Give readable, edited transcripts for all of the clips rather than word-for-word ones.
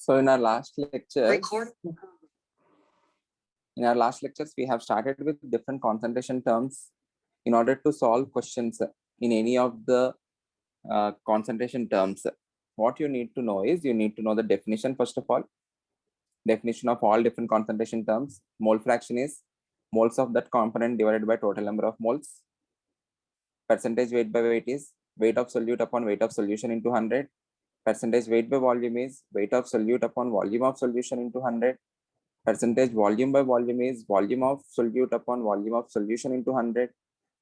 So in our last lectures, we have started with different concentration terms in order to solve questions in any of the concentration terms. What you need to know is you need to know the definition first of all. Definition of all different concentration terms. Mole fraction is moles of that component divided by total number of moles. Percentage weight by weight is weight of solute upon weight of solution into 100. Percentage weight by volume is weight of solute upon volume of solution into 100. Percentage volume by volume is volume of solute upon volume of solution into 100.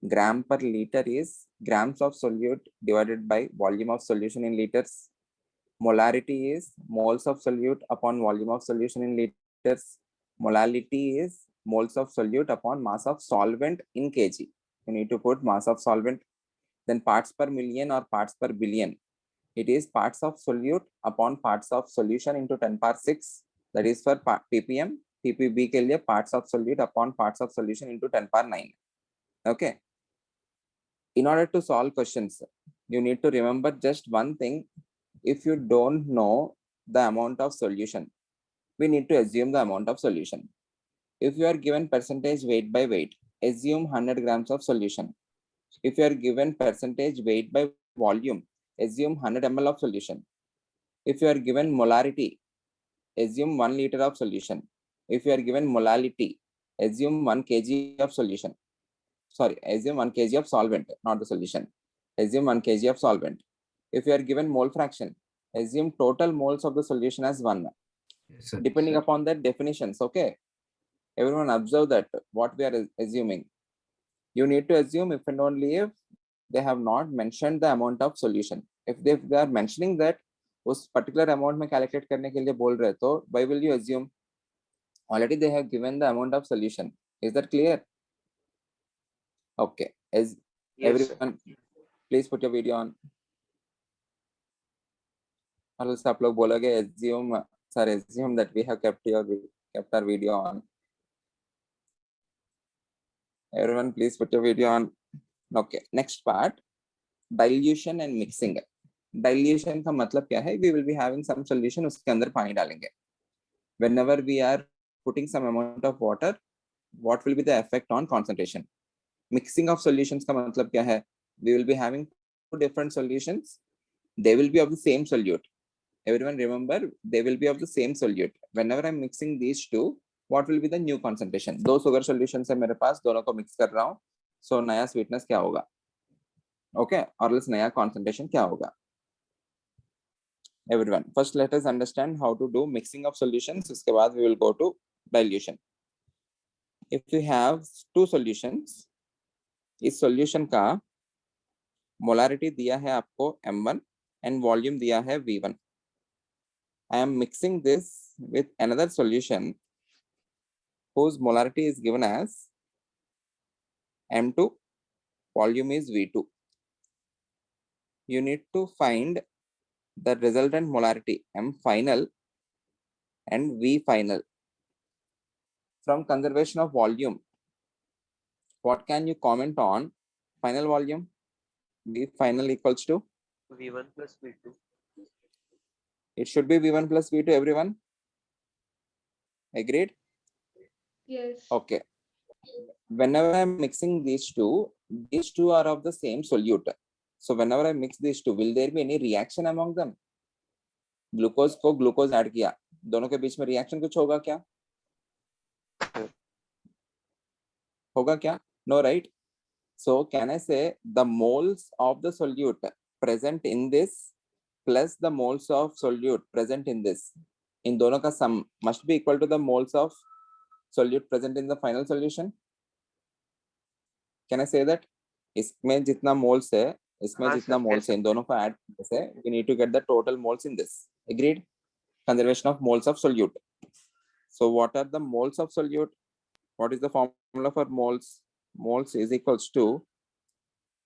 Gram per liter is grams of solute divided by volume of solution in liters. Molarity is moles of solute upon volume of solution in liters. Molality is moles of solute upon mass of solvent in kg. You need to put mass of solvent. Then parts per million or parts per billion. It is parts of solute upon parts of solution into 10 power 6. That is for ppm. ppb के लिए parts of solute upon parts of solution into 10 power 9. Okay. In order to solve questions, you need to remember just one thing. If you don't know the amount of solution, we need to assume the amount of solution. If you are given percentage weight by weight, assume 100 grams of solution. If you are given percentage weight by volume, assume 100 ml of solution. If you are given molarity, assume 1 liter of solution. If you are given molality, assume 1 kg of solution. Sorry, assume 1 kg of solvent, not the solution. Assume 1 kg of solvent. If you are given mole fraction, assume total moles of the solution as 1. Yes, sir. Depending upon that definitions, okay? Everyone observe that what we are assuming. You need to assume if and only if they have not mentioned the amount of solution. If they are mentioning that उस particular amount में calculate करने के लिए बोल रहे तो why will you assume? Already they have given the amount of solution. Is that clear? Okay. As yes, everyone, please put your video on. और उससे आप लोग बोलोगे assume that we have kept our video on. Everyone, please put your video on. Okay. Next part, dilution and mixing. Dilution का मतलब क्या है? We will be having some solution, उसके अंदर पानी डालेंगे. Whenever we are putting some amount of water, what will be the effect on concentration? Mixing of solutions का मतलब क्या है? We will be having two different solutions. They will be of the same solute. Everyone remember, they will be of the same solute. Whenever I'm mixing these two, what will be the new concentration? दो sugar solutions है मेरे पास, दोनों को mix कर रहा हूँ. So नया sweetness क्या होगा? Okay, or else नया concentration क्या होगा? Everyone, first let us understand how to do mixing of solutions. उसके बाद we will go to dilution. If we have two solutions, इस solution का molarity दिया है आपको M1 and volume दिया है V1. I am mixing this with another solution whose molarity is given as M2, volume is V2. You need to find the resultant molarity M final and V final. From conservation of volume, what can you comment on final volume? V final equals to V1 plus V2. It should be V1 plus V2, everyone. Agreed? Yes. Okay. Whenever I'm mixing these two are of the same solute. So whenever I mix these two, will there be any reaction among them? Glucose को glucose add किया, दोनों के बीच में reaction कुछ होगा क्या? होगा क्या? No, right? So can I say the moles of the solute present in this plus the moles of solute present in this, in दोनों का sum must be equal to the moles of solute present in the final solution? Can I say that? इसमें जितना moles है, इसमें जितना moles है, इन दोनों को add से we need to get the total moles in this. Agreed? Conservation of moles of solute. So what are the moles of solute? What is the formula for moles? Moles is equals to,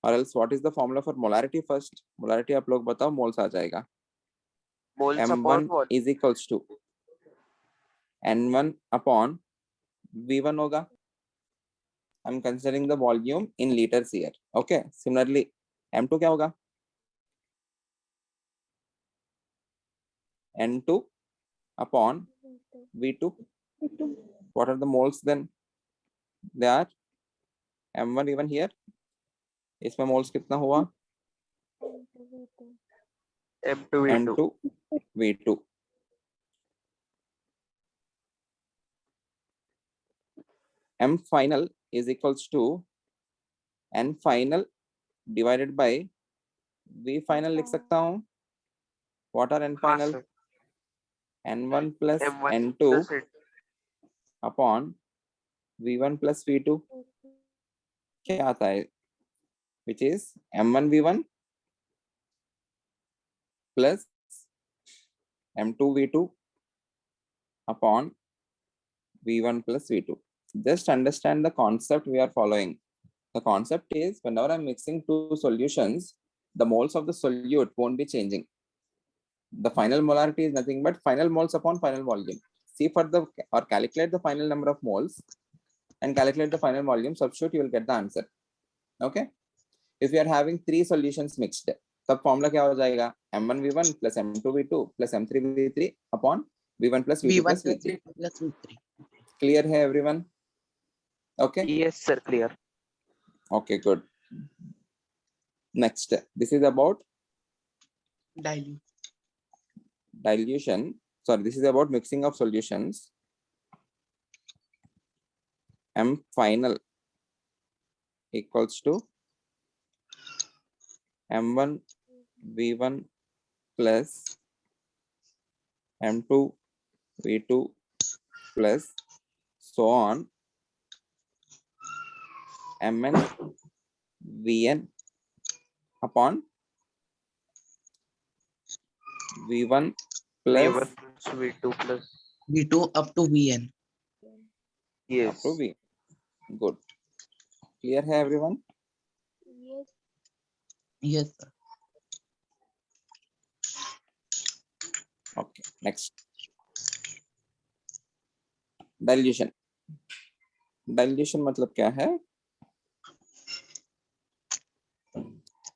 or else what is the formula for molarity first? Molarity आप लोग बताओ, moles आ जाएगा. Moles M1 upon is equals to N1 upon V1 होगा. I'm considering the volume in liters here. Okay. Similarly, M2 क्या होगा? N2 upon V2. What are the moles then? They are M1 even here. इसमें moles कितना हुआ? M2 V2. M2 V2. M final is equals to N final divided by V final लिख सकता हूँ. What are N हाँ final? sir. N1 plus M1 N2 plus N2. upon V1 plus V2 क्या आता है? Which is M1 V1 plus M2 V2 upon V1 plus V2. Just understand the concept we are following. The concept is whenever I'm mixing two solutions, the moles of the solute won't be changing. The final molarity is nothing but final moles upon final volume. See for the or calculate the final number of moles and calculate the final volume. Substitute, you will get the answer. Okay. If you are having three solutions mixed, तब formula क्या हो जाएगा? M1 V1 plus M2 V2 plus M3 V3 upon V1 plus V2 plus V3. Clear है everyone? Okay. Yes sir, clear. Okay, good. Next, this is about dilution. Sorry, this is about mixing of solutions. M final equals to M1 V1 plus M2 V2 plus so on Mn Vn upon V1 plus V1 plus V2 plus. V2 up to Vn. up Yes. to V. Good. Clear है everyone? Yes, sir. Okay, next. Dilution. Dilution मतलब क्या है?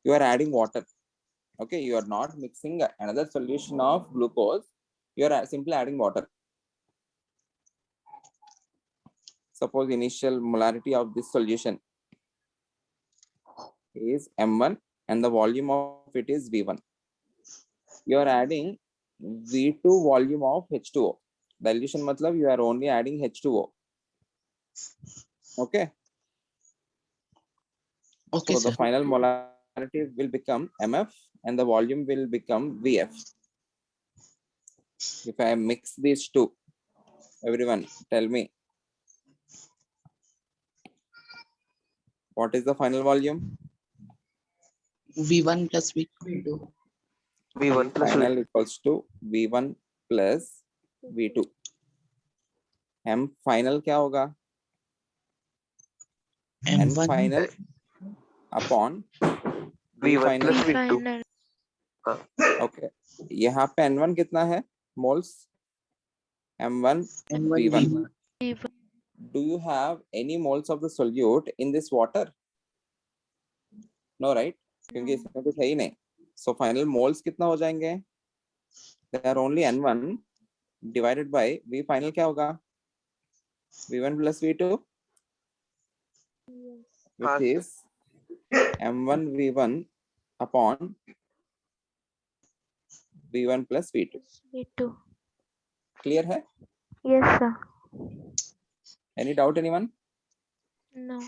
You are adding water. Okay, you are not mixing another solution of glucose. You are simply adding water. Suppose initial molarity of this solution is M1 and the volume of it is V1. You are adding V2 volume of H2O. Dilution matlab you are only adding H2O. Okay. Okay, So sir. the final molarity will become MF and the volume will become VF. If I mix these two, everyone tell me. What is the final volume? V1 plus V2. V1 plus Final V2. equals to V1 plus V2. M final क्या होगा? N M1 final upon V V1 final. plus V2. Okay. यहाँ पे N1 कितना है? Moles. M1 M1 V1. V1. Do you have any moles of the solute in this water? No, right? क्योंकि इसमें कुछ है ही नहीं. So final moles कितना हो जाएंगे? There are only N1 divided by V final क्या होगा? V1 plus V2, which is M1 V1 upon V1 plus V2. V2. Clear है? Yes, sir. Any doubt anyone? No.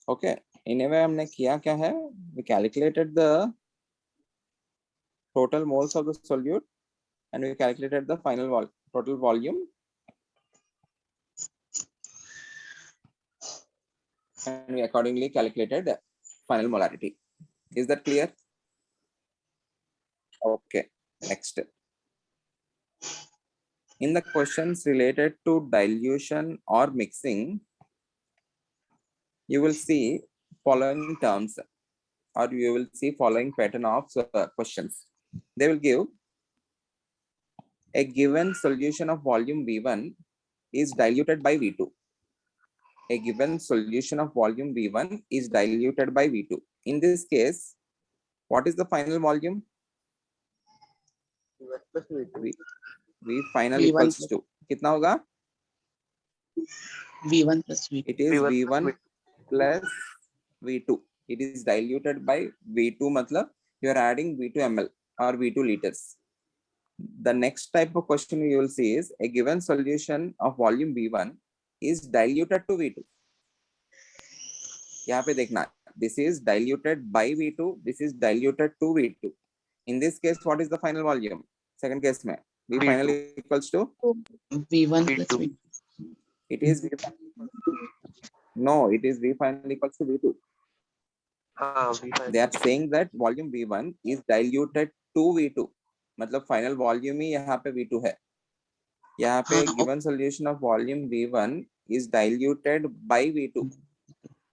Okay. Anyway, हमने किया क्या है? We calculated the total moles of the solute and we calculated the final total volume. And we accordingly calculated the final molarity. Is that clear? Okay, next. In the questions related to dilution or mixing, you will see following terms or you will see following pattern of questions. They will give a given solution of volume V1 is diluted by V2. A given solution of volume V1 is diluted by V2. In this case, what is the final volume? V1 plus V2. V final V1 equals to कितना होगा? V1 plus V2. It is V1 V1 plus plus V2. It is diluted by V2 मतलब you are adding V2 ml or V2 liters. The next type of question you will see is a given solution of volume V1 is diluted to V2. यहाँ पे देखना, this is diluted by V2, this is diluted to V2. In this case, what is the final volume? Second case में V V2. final equals to V1 plus V2. V2. it is V no, it is V final equals to V2. V5. They are saying that volume V1 is diluted to V2. मतलब final volume ही यहाँ पे V2 है. यहाँ पे हाँ, given solution of volume V1 is diluted by V2.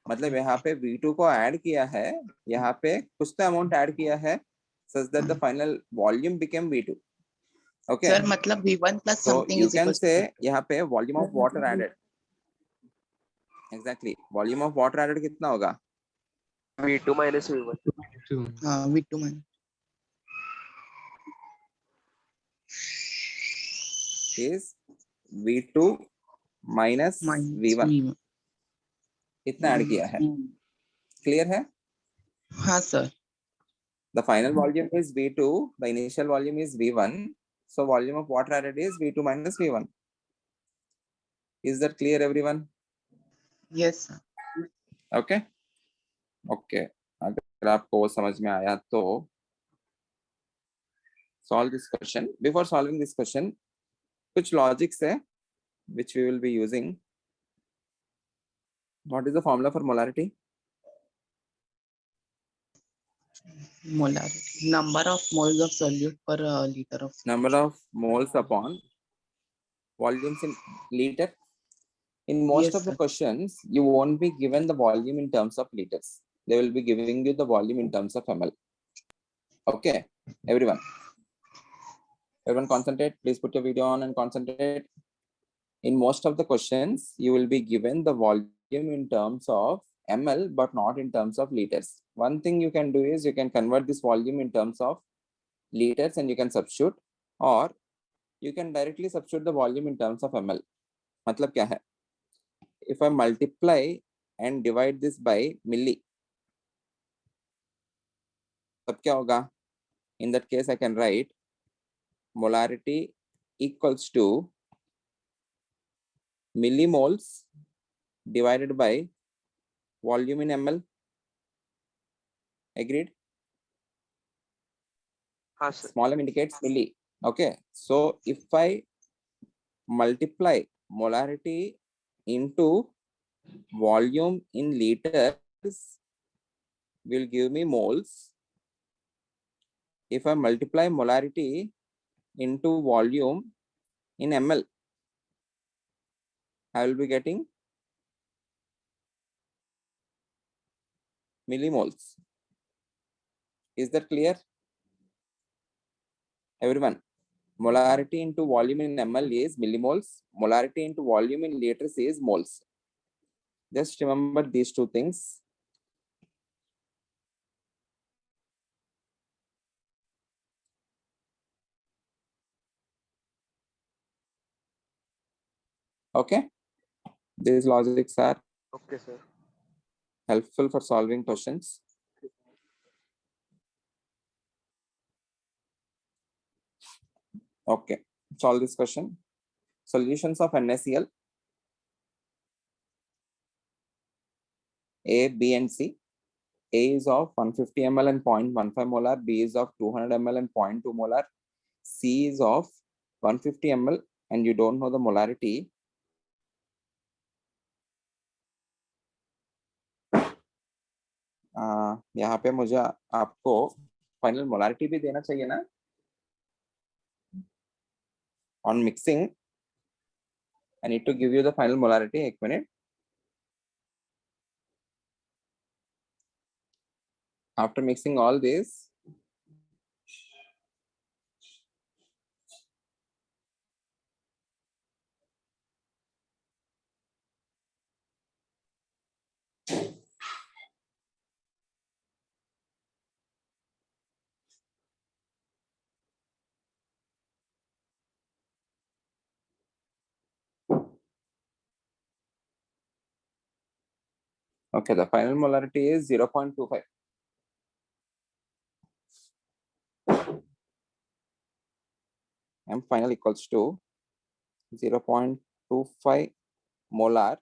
मतलब यहाँ पे V2 को ऐड किया है, यहाँ पे कुछ तो अमाउंट ऐड किया है such that the final volume became V2. Okay. Sir, मतलब V1 plus So something you is can equal to say यहाँ पे volume of water added. Exactly. Volume of water added कितना होगा? V2 minus V1. V2 minus. Is V2 minus V1. V1. इतना add किया है. Clear है? हाँ sir. The final volume is V2. The initial volume is V1. So volume of water added is V2 minus V1. Is that clear, everyone? Yes sir. Okay. Okay. अगर आपको समझ में आया तो solve this question. Before solving this question, कुछ logics है which we will be using. What is the formula for molarity? Molarity. Number of moles of solute per liter of. Number of moles upon volumes in liter. In most Yes, of the sir. questions, you won't be given the volume in terms of liters. They will be giving you the volume in terms of ml. Okay, everyone. Everyone concentrate. Please put your video on and concentrate. In most of the questions, you will be given the volume in terms of ml, but not in terms of liters. One thing you can do is you can convert this volume in terms of liters and you can substitute, or you can directly substitute the volume in terms of ml. मतलब क्या है? If I multiply and divide this by milli, तब क्या होगा? In that case, I can write molarity equals to millimoles divided by volume in ml. Agreed? Sir. Small m indicates milli. Okay. So if I multiply molarity into volume in liters, will give me moles. If I multiply molarity into volume in ml, I will be getting millimoles. Is that clear? Everyone, molarity into volume in ml is millimoles. Molarity into volume in liters is moles. Just remember these two things. Okay. These logics are Okay, sir. helpful for solving questions. Okay, solve this question. Solutions of NaCl A, B, and C. A is of 150 ml and 0.15 molar. B is of 200 ml and 0.2 molar. C is of 150 ml and you don't know the molarity. यहाँ पे मुझे आपको final molarity भी देना चाहिए ना on mixing. I need to give you the final molarity. एक minute. After mixing all this, Okay, the final molarity is 0.25. M final equals to 0.25 molar.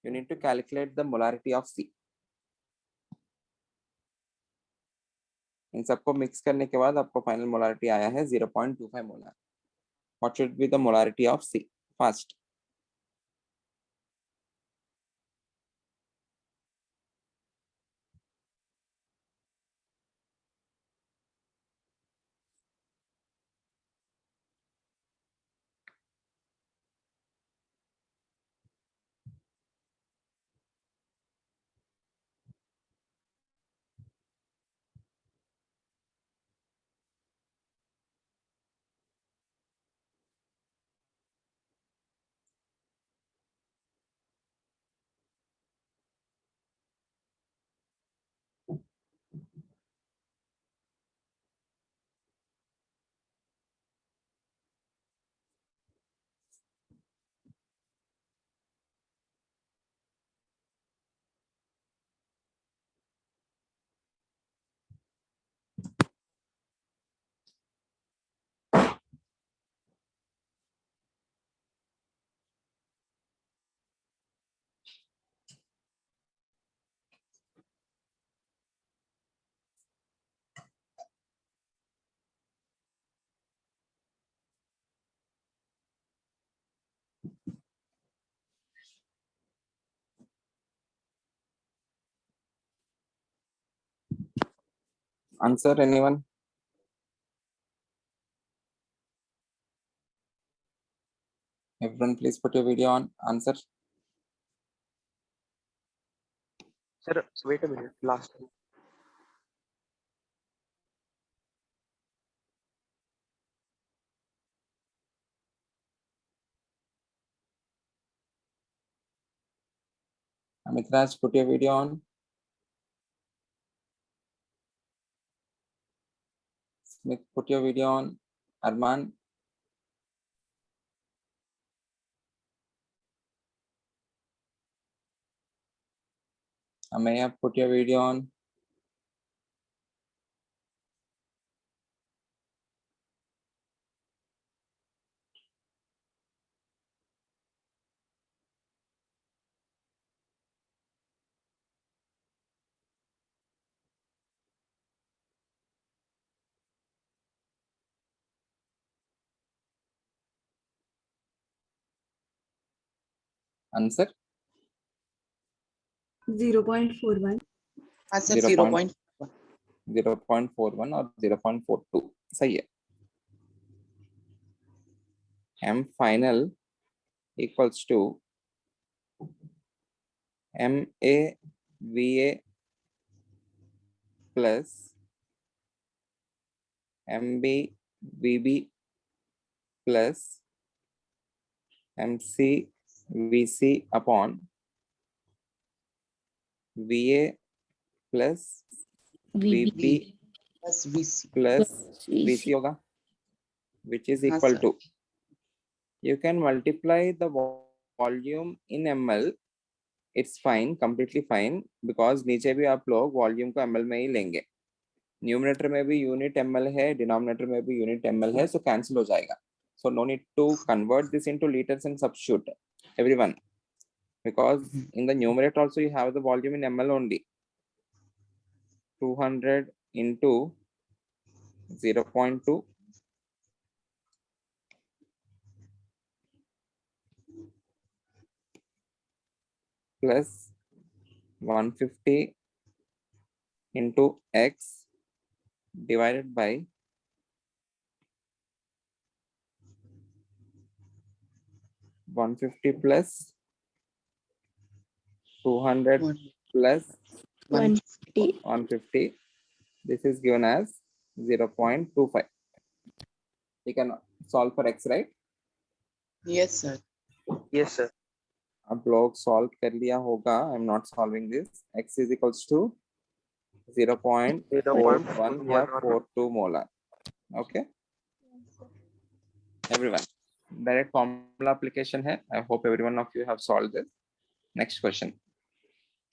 You need to calculate the molarity of C. इन सबको mix करने के बाद आपको final molarity आया है 0.25 molar. What should be the molarity of C? Fast. Answer, anyone? Everyone, please put your video on. Answer. Sir, wait a minute. Last time. Amit Raj, put your video on. Smith, put your video on. Arman. Ameya, put your video on. Answer. 0.41. हाँ sir 0.41 0.41. और 0.42 सही है. M final equals to MA VA plus MB VB plus MC VC upon VA plus VB plus VC. plus VC होगा, which is हाँ equal sir. to. You can multiply the volume in ml. It's fine, completely fine, because नीचे भी आप लोग volume को ml में ही लेंगे. Numerator में भी यूनिट ml है, डिनोमिनेटर में भी यूनिट ml है, so cancel हो जाएगा. So no need to convert this into liters and substitute, everyone, because in the numerator also you have the volume in ml only. 200 into 0.2 plus 150 into x divided by 150 plus 200 plus 150. This is given as 0.25. You can solve for x, right? Yes sir. Yes, sir. अब लोग solve कर लिया होगा. I'm not solving this. X is equals to 0.41 या 42 molar. Okay, everyone. Direct formula application है. I hope everyone of you have solved this. Next question.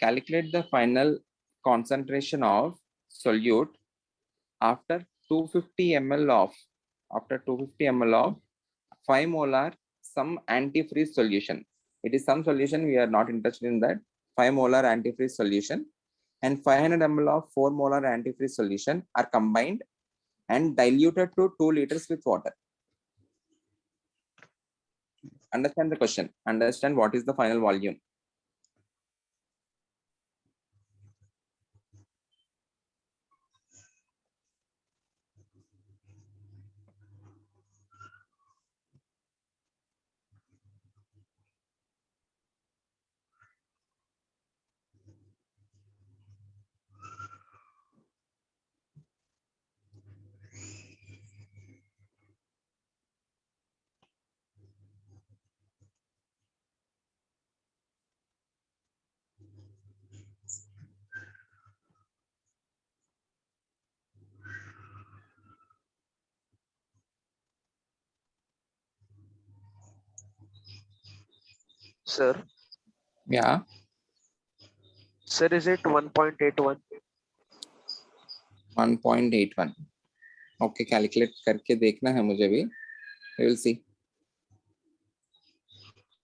calculate the final concentration of solute after 250 ml of 5 molar some antifreeze solution. It is some solution, we are not interested in that. 5 molar antifreeze solution and 500 ml of 4 molar antifreeze solution are combined and diluted to 2 liters with water. Understand the question. Understand what is the final volume. Sir, Yeah, sir, is it 1.81? 1.81. Okay, calculate करके देखना है मुझे भी. We will see.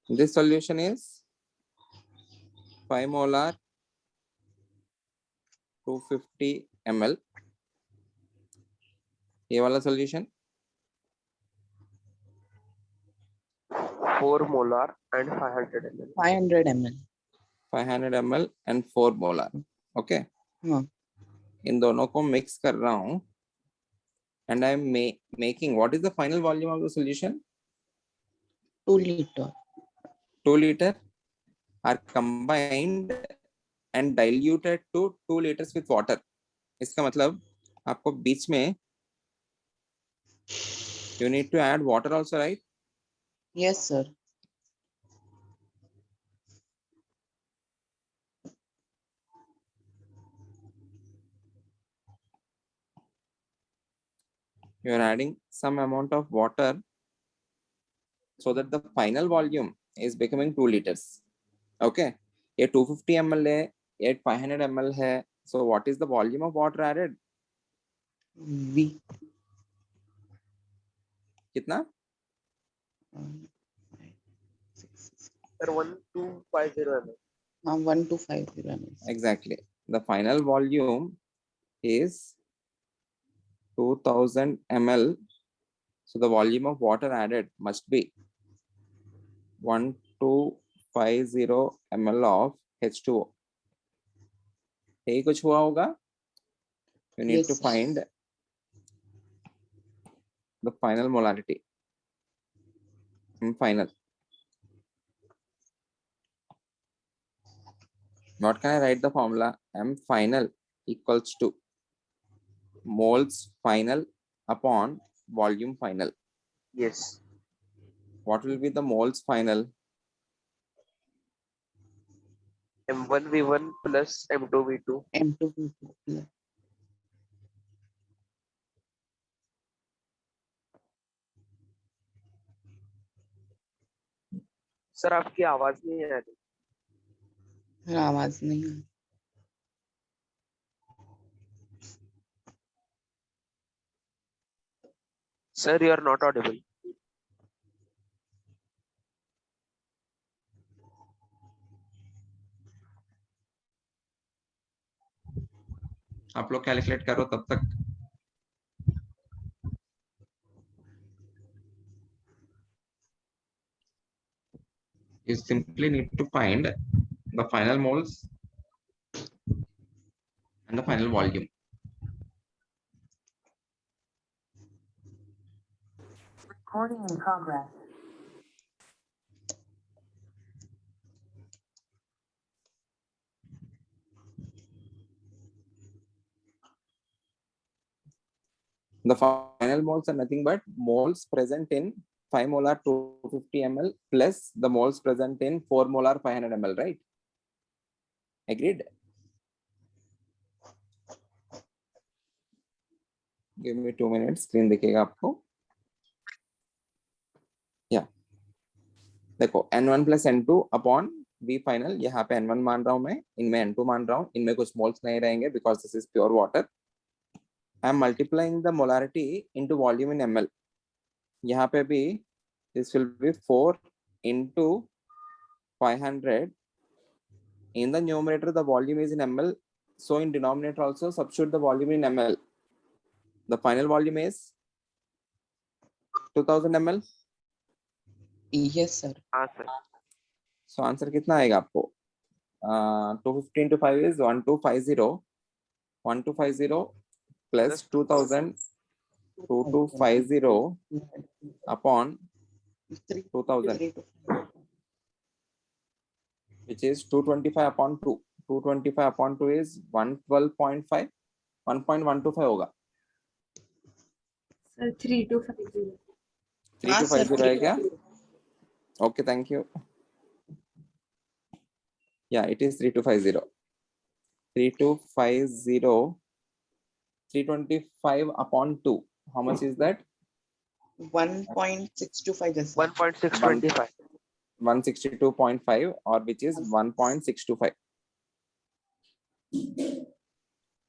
This solution is 5 molar 250 ml. ये वाला solution 4 molar and 500 ml. 500 ml. 500 ml and 4 molar. Okay. हाँ. इन दोनों को mix कर रहा हूँ. And I am making, what is the final volume of the solution? 2 liter. 2 liter are combined and diluted to 2 liters with water. इसका मतलब आपको बीच में you need to add water also, right? Yes, sir. You are adding some amount of water so that the final volume is becoming 2 liters. Okay. ये 250 ml है, ये 500 ml है. So what is the volume of water added? V. कितना? 1250 ml. 1250 ml. Exactly. The final volume is 2000 ml. So the volume of water added must be 1250 ml of H2O. यही कुछ हुआ होगा? You need Yes, to sir. find the final molarity. Final. What can I write the formula? M final equals to moles final upon volume final. Yes. What will be the moles final? M1V1 plus M2V2. M2V2. Sir आपकी आवाज नहीं आ रही. आवाज नहीं है. Sir, you are not audible. आप लोग calculate करो तब तक. You simply need to find the final moles and the final volume. Recording in progress. The final moles are nothing but moles present in 5 molar 250 ml plus the moles present in 4 molar 500 ml, right? Agreed? Give me 2 minutes. Screen दिखेगा आपको. Yeah. देखो N1 plus N2 upon V final, यहाँ पे N1 मान रहा हूँ मैं, इनमें N2 मान रहा हूँ, इनमें कुछ moles नहीं रहेंगे because this is pure water. I am multiplying the molarity into volume in ml. यहाँ पे भी this will be 4 into 500. In the numerator, the volume is in ml. So in denominator also substitute the volume in ml. The final volume is 2000 ml. Yes, sir. हाँ sir. So answer कितना आएगा आपको? 250 into 5 is 1250. 1250 plus 2000. 2250 upon 2000, which is 225 upon 2. 225 upon 2 is 112.5. 1.125 होगा. Sir, 3250. 3250 है क्या? Okay, thank you. Yeah, it is 3250. 3250. 325 upon 2. How much is that? 1.625 is 1.625. 162.5, or which is 1.625.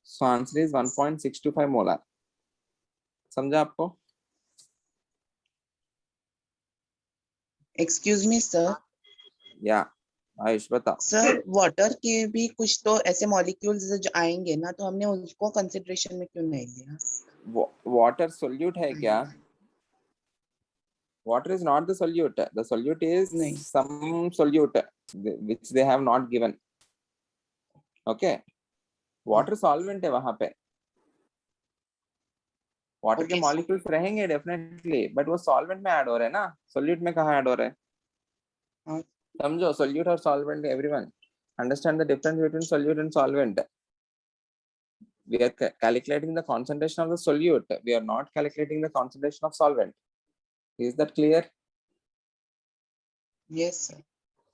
So answer is 1.625 molar. समझा आपको? Excuse me, sir. Yeah, Ayush बता. Sir water के भी कुछ तो ऐसे मॉलिक्यूल्स जो आएंगे ना, तो हमने उसको कंसिडरेशन में क्यों नहीं लिया? Water solute है क्या? Water is not the solute. The solute is नहीं. some solute which they have not given. Okay. Water solvent है वहां पे. Water के Okay, molecules रहेंगे definitely, but वो solvent में add हो रहे हैं ना, solute में कहाँ add हो रहे हैं? हाँ. समझो, solute और solvent, everyone understand the difference between solute and solvent. We are calculating the concentration of the solute. We are not calculating the concentration of solvent. Is that clear? Yes, sir.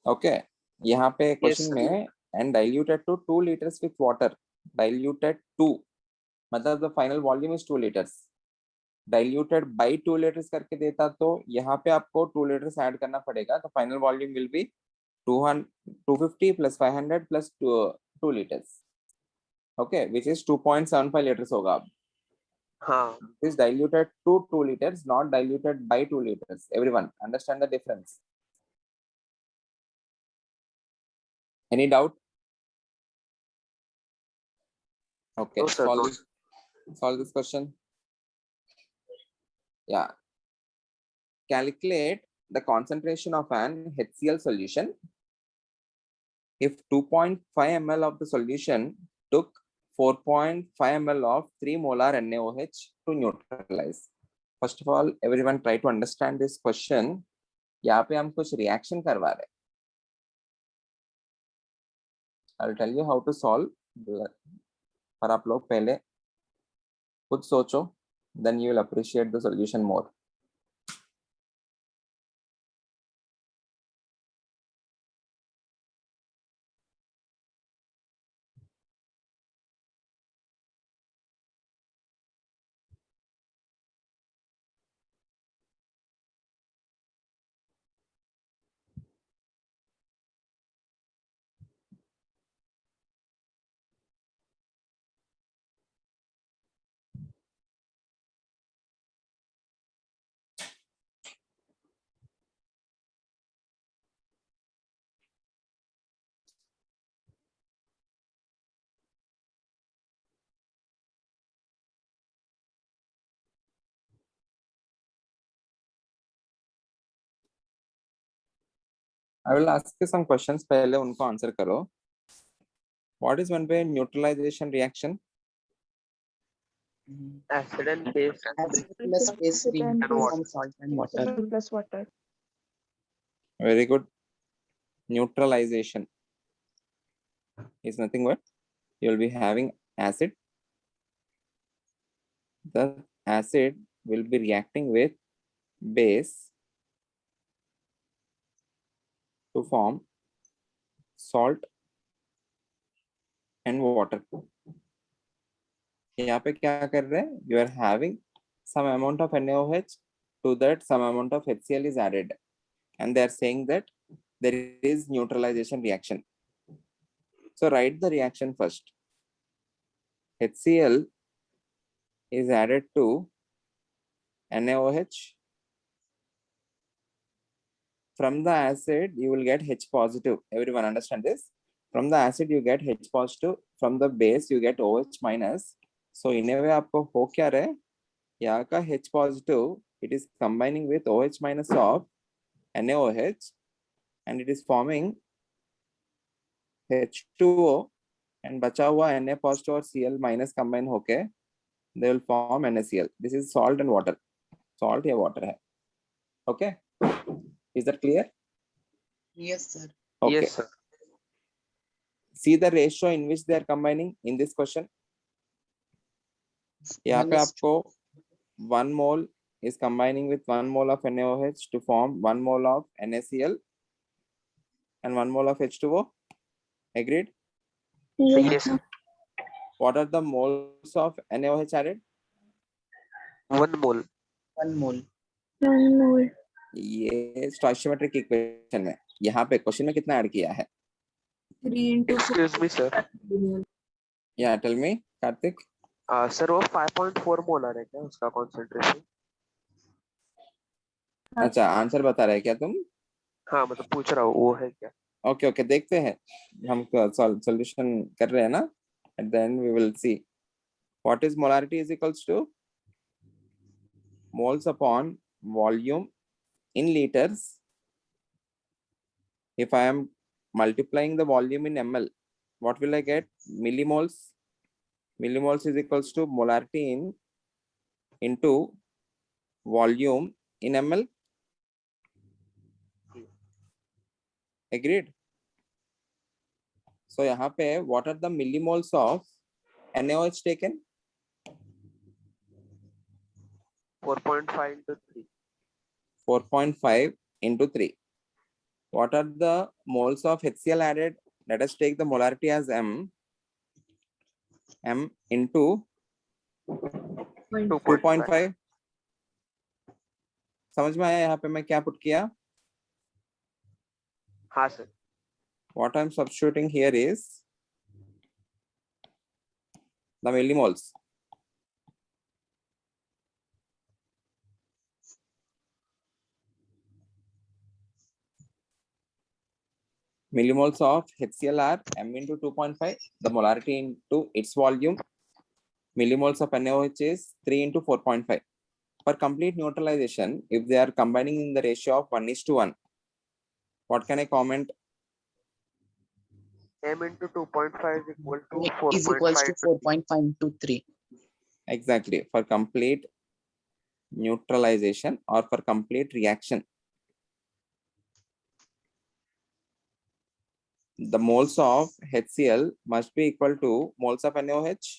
Okay. यहाँ पे question sir. में and diluted to 2 liters with water. Diluted to मतलब the final volume is 2 liters. Diluted by 2 liters करके देता तो यहाँ पे आपको 2 liters add करना पड़ेगा. The final volume will be 250 plus 500 plus 2 liters. Okay, which is 2.75 liters होगा. हाँ. This is diluted to 2 liters, not diluted by 2 liters. Everyone understand the difference? Any doubt? Okay, No, sir, no. solve this question. Yeah. Calculate the concentration of an HCl solution if 2.5 ml of the solution took 4.5 ml of 3 molar NaOH to neutralize. First of all, everyone try to understand this question. यहाँ पे हम कुछ reaction करवा रहे हैं. I'll tell you how to solve. पर आप लोग पहले खुद सोचो, then you will appreciate the solution more. I will ask you some questions. पहले उनको answer करो. What is one way neutralization reaction? Acid and base. Acid plus base Acid and reaction base. from salt and water. Plus water. Very good. Neutralization is nothing but you will be having acid. The acid will be reacting with base to form salt and water. यहाँ पे क्या कर रहे हैं? You are having some amount of NaOH, to that some amount of HCl is added, and they are saying that there is neutralization reaction. So write the reaction first. HCl is added to NaOH. From the acid, you will get H positive. Everyone understand this? From the acid, you get H positive. From the base, you get OH minus. So in a way, आपको हो क्या रहा है? यहाँ का H positive, it is combining with OH minus of NaOH, and it is forming H2O, and बचा हुआ Na positive और Cl minus combine होके they will form NaCl. This is salt and water. Salt या water है. Okay? Is that clear? Yes, sir. Okay. Yes, sir. See the ratio in which they are combining in this question. यहाँ पे 1:2. आपको 1 mole is combining with 1 mole of NaOH to form 1 mole of NaCl and 1 mole of H2O. Agreed? Yes, sir. What are the moles of NaOH added? 1 mole. 1 mole. 1 mole. ये स्टोइचियोमेट्रिक equation में यहाँ पे question में कितना add किया है? 3 into Excuse me, sir. 4. या tell me Kartik. Sir वो 5.4 मोलर है क्या उसका कॉन्सेंट्रेशन? अच्छा आंसर बता रहे हैं क्या तुम? हाँ मतलब पूछ रहा हूँ वो है क्या? ओके ओके देखते हैं हम सॉल्यूशन कर रहे हैं ना. At the end we will see what is molarity is equals to moles upon volume in liters. If I am multiplying the volume in ml, what will I get? Millimoles. Millimoles is equals to molarity in into volume in ml. Agreed? So यहाँ पे what are the millimoles of NaOH taken? 4.5 into 3. 4.5 into 3. What are the moles of HCl added? Let us take the molarity as M. M into 2.5. समझ में आया यहाँ पे मैं क्या put किया? हाँ sir. What I'm substituting here is the millimoles. Millimoles of HCl are M into 2.5, the molarity into its volume. Millimoles of NaOH is 3 into 4.5. For complete neutralization, if they are combining in the ratio of 1:1, what can I comment? M into 2.5 is equal to Is equals to 4.5. 4.5 into 3. Exactly. For complete neutralization or for complete reaction, the moles of HCl must be equal to moles of NaOH.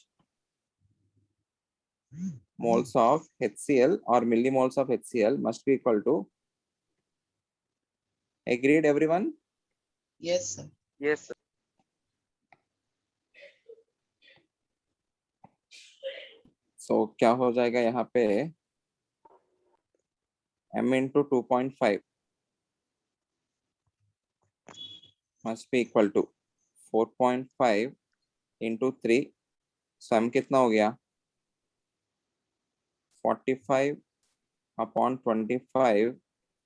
Moles of HCl or millimoles of HCl must be equal to. Agreed, everyone? Yes, sir. Yes, sir. So क्या हो जाएगा यहाँ पे? M into 2.5 must be equal to 4.5 into 3. So M कितना हो गया? 45 upon 25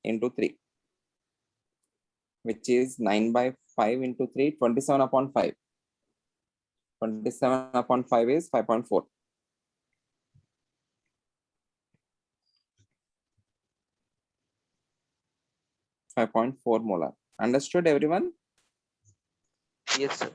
into 3, which is 9/5 into 3, 27 upon 5. 27 upon 5 is 5.4. .4 molar. Understood, everyone? Yes, sir.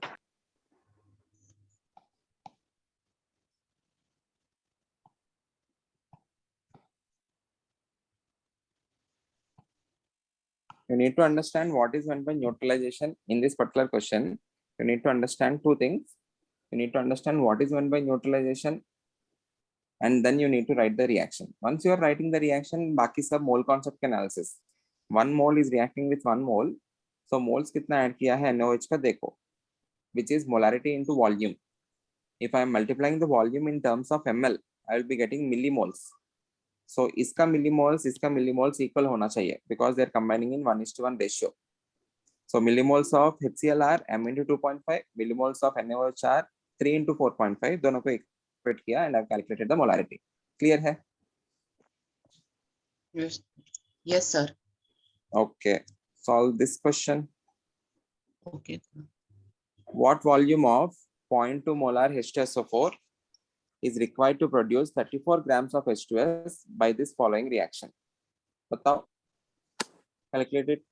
You need to understand what is meant by neutralization in this particular question. You need to understand two things. You need to understand what is meant by neutralization, and then you need to write the reaction. Once you are writing the reaction, बाकी सब mole concept के analysis. 1 mole is reacting with 1 mole. So moles कितना add किया है NaOH का देखो, which is molarity into volume. If I am multiplying the volume in terms of ml, I will be getting millimoles. So इसका millimoles equal होना चाहिए because they are combining in 1:1 ratio. So millimoles of HCl are m into 2.5, millimoles of NaOH are 3 into 4.5. दोनों को equate किया and I've calculated the molarity. Clear है? Yes sir. Okay. Solve this question. Okay. What volume of 0.2 molar H2SO4 is required to produce 34 grams of H2S by this following reaction? बताओ. Calculate it.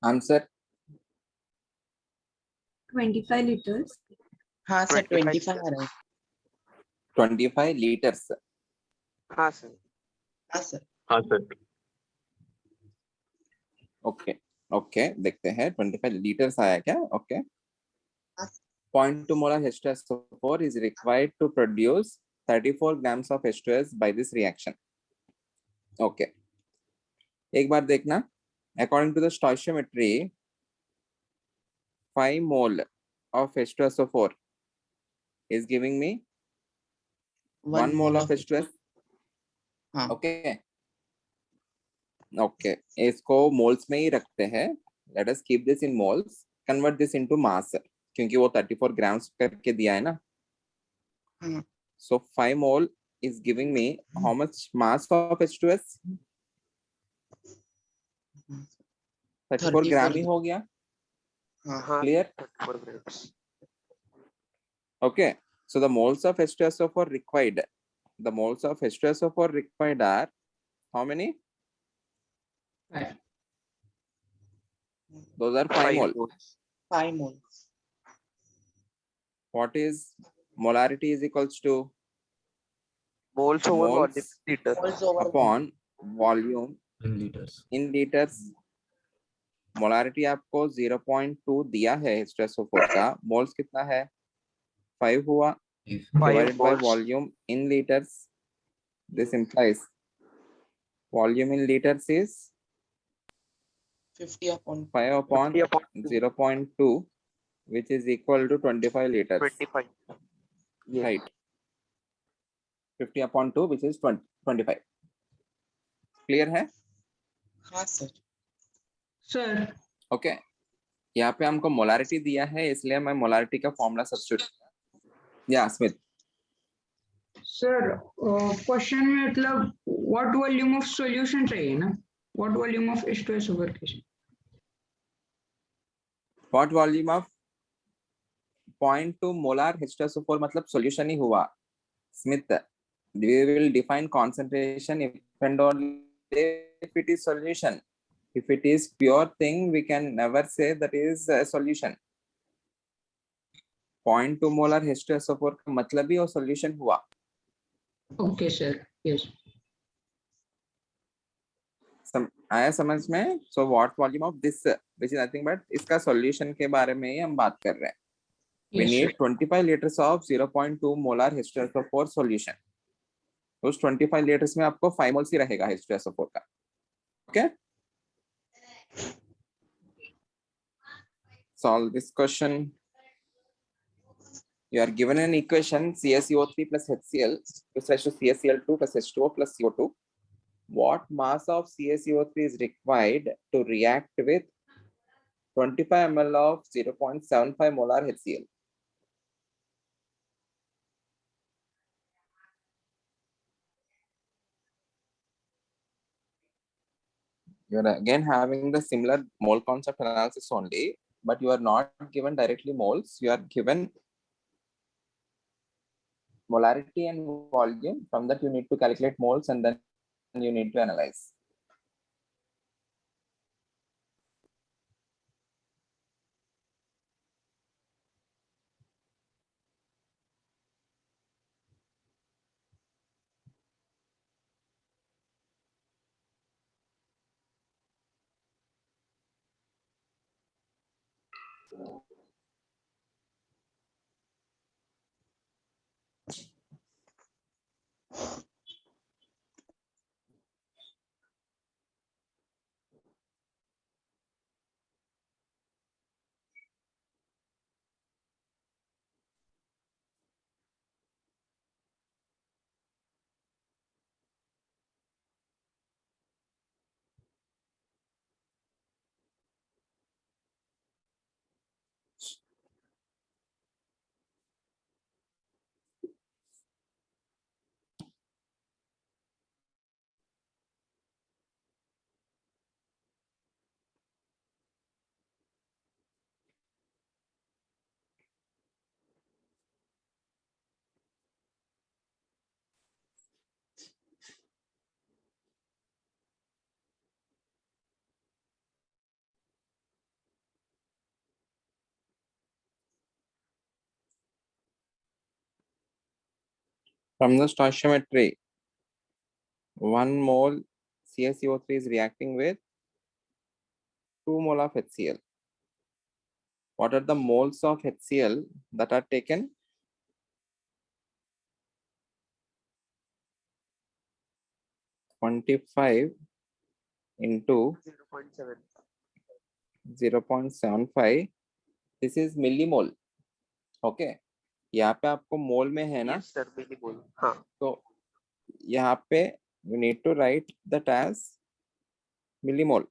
Answer. 25 liters. हाँ sir 25 25 आ रहा है. 25 liters. हाँ sir. हाँ sir. हाँ sir. Okay. Okay. देखते हैं 25 liters आया क्या? Okay. 0.2 molar H2SO4 is required to produce 34 grams of H2S by this reaction. Okay. एक बार देखना. According to the stoichiometry, 5 mole of H2SO4 is giving me 1 mole of H2S. हाँ. Okay. Okay. इसको moles में ही रखते हैं. Let us keep this in moles. Convert this into mass. क्योंकि वो 34 grams करके दिया है ना. हाँ. So 5 mole is giving me how much mass of H2S? 34 ग्राम ही हो गया. हाँ. Clear? 34 grams. Okay. So the moles of H2SO4 required. The moles of H2SO4 required are how many? Those are 5 mole. 5 moles. What is molarity is equals to Moles over volume moles liter. Moles over upon volume In liters. in liters. Molarity आपको 0.2 दिया है H2SO4 का. Moles कितना है? 5 हुआ divided by volume in liters. This implies volume in liters is 50 upon 5 upon 50 upon 0.2, which is equal to 25 liters. 25. Yes. Right. 50 upon 2, which is 25. Clear है? हाँ sir Sir, okay यहाँ पे हमको मोलारिटी दिया है, इसलिए मैं मोलारिटी का फॉर्मूला सब्स्टिट्यूट या स्मिथ sir, question में मतलब what volume of solution चाहिए ना? What volume of H2SO workation? What volume of 0.2 molar H2SO4 मतलब सॉल्यूशन ही हुआ Smith. We will define concentration if and only if it is solution. If it is pure thing, we can never say that is a solution. 0.2 molar H2SO4 का मतलब ही वो solution हुआ. Okay, sir. Yes. आया समझ में? So what volume of this, which is nothing but इसका solution के बारे में ही हम बात कर रहे हैं. We Yes, need sir. 25 liters of 0.2 molar H2SO4 solution. उस 25 liters में आपको 5 moles ही रहेगा H2SO4 का. Okay? Solve this question. You are given an equation CaCO3 plus HCl is equal to CaCl2 plus H2O plus CO2. What mass of CaCO3 is required to react with 25 ml of 0.75 molar HCl? You are again having the similar mole concept analysis only, but you are not given directly moles. You are given molarity and volume. From that, you need to calculate moles and then you need to analyze. From the stoichiometry, 1 mole CaCO3 is reacting with 2 mole of HCl. What are the moles of HCl that are taken? (25) into 0.7. 0.75. This is millimole. Okay. यहाँ पे आपको मोल में है ना, Yes, sir. Millimole. हाँ. तो यहाँ पे you need to write that as millimole.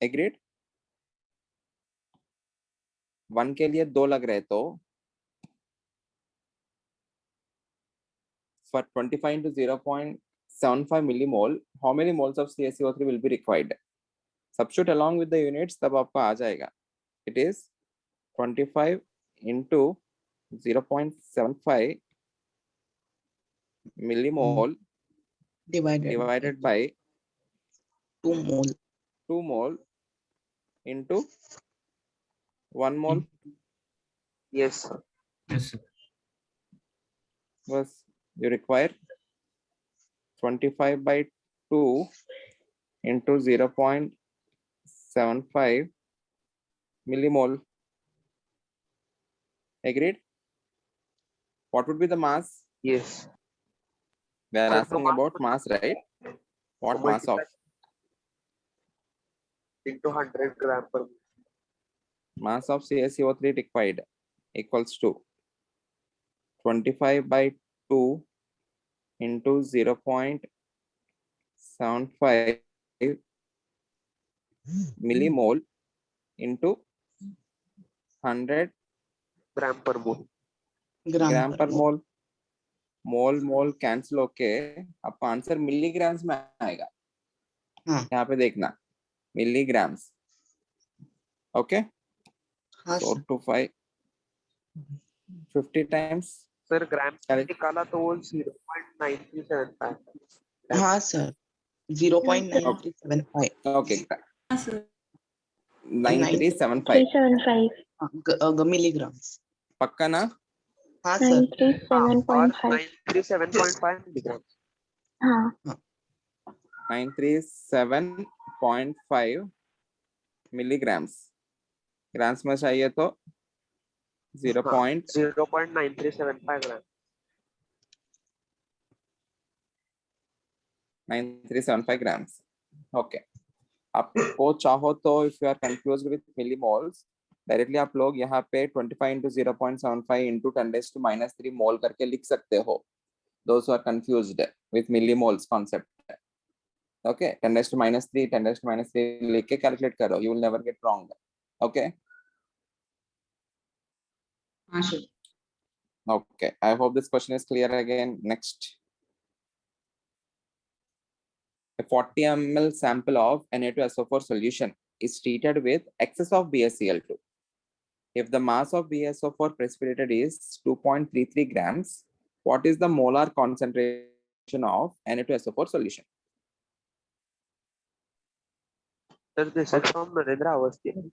Agreed? 1 के लिए 2 लग रहे, तो for 25 into 0.75 millimole, how many moles of CaCO3 will be required? Substitute along with the units, तब आपको आ जाएगा. It is 25 into 0.75 millimole divided by 2 mole 2 mole into 1 mole. Yes, sir. Yes, sir. Was you require 25 by 2 into 0.75 millimole. Agreed? What would be the mass? Yes. We are Sir, asking the about mass, right? What mass of? Into 100 gram per minute. Mass of CaCO3 liquid equals to 25 by 2 into 0.75 millimole into 100 gram per mole. ग्राम पर मोल. मोल मोल cancel होके आपका answer milligrams में आएगा. हाँ. यहाँ पे देखना milligrams. Okay. हाँ 4 sir. to 5 50 times. Sir gram Correct. निकाला तो वो 0.9375. हाँ सर. 0.9375. Okay. हाँ सर. 9375 375. मिलीग्राम्स. पक्का ना? हाँ सर. 937.5. 937.5 मिलीग्राम. हाँ. 937.5 मिलीग्राम्स. ग्राम्स में चाहिए तो 0.9375 ग्राम. 9375 grams. Okay. आपको चाहो तो if you are confused with millimoles directly आप लोग यहाँ पे 25 into 0.75 into 10⁻³ मोल करके लिख सकते हो. Those who are confused with millimoles concept. Okay, 10⁻³ 10⁻³ लिख के कैलकुलेट करो. You will never get wrong. Okay. हाँ sir. Okay. I hope this question is clear again. Next. A 40 ml sample of Na2SO4 solution is treated with excess of BaCl2. If the mass of BaSO4 precipitated is 2.33 grams, what is the molar concentration of Na2SO4 solution? Sir, this is from Narendra Awasthi.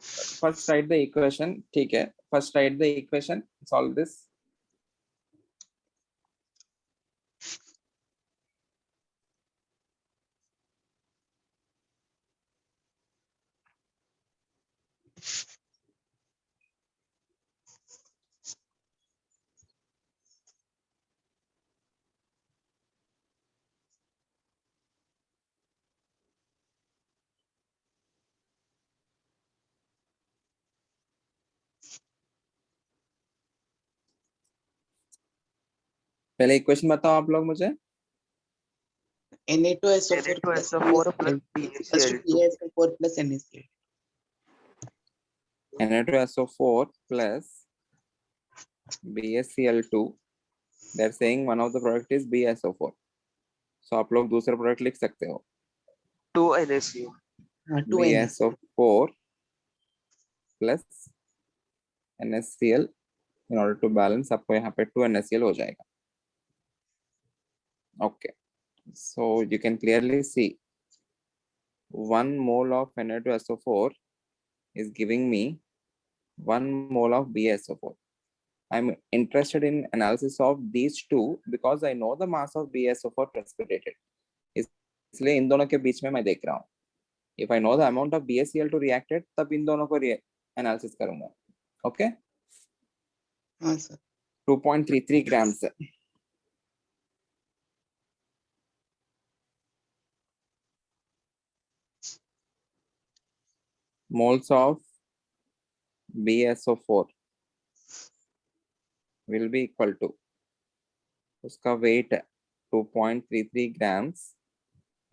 First write the equation. ठीक है. First write the equation. Solve this. पहले equation बताओ आप लोग मुझे. Na2SO4 plus Na2SO4 plus BaCl2. BaSO4 plus NaCl. Na2SO4 plus BaCl2. They're saying one of the product is BaSO4. So आप लोग दूसरा प्रोडक्ट लिख सकते हो. 2 NaCl. हाँ 2 NaCl. BaSO4 plus NaCl. In order to balance आपको यहाँ पे 2 NaCl हो जाएगा. Okay. So you can clearly see 1 mole of Na2SO4 is giving me 1 mole of BaSO4. I'm interested in analysis of these two because I know the mass of BaSO4 precipitated. इसलिए इन दोनों के बीच में मैं देख रहा हूँ. If I know the amount of BaCl2 reacted, तब इन दोनों को analysis करूँगा. Okay? हाँ sir. 2.33 grams. Moles of BaSO4 will be equal to उसका weight 2.33 grams.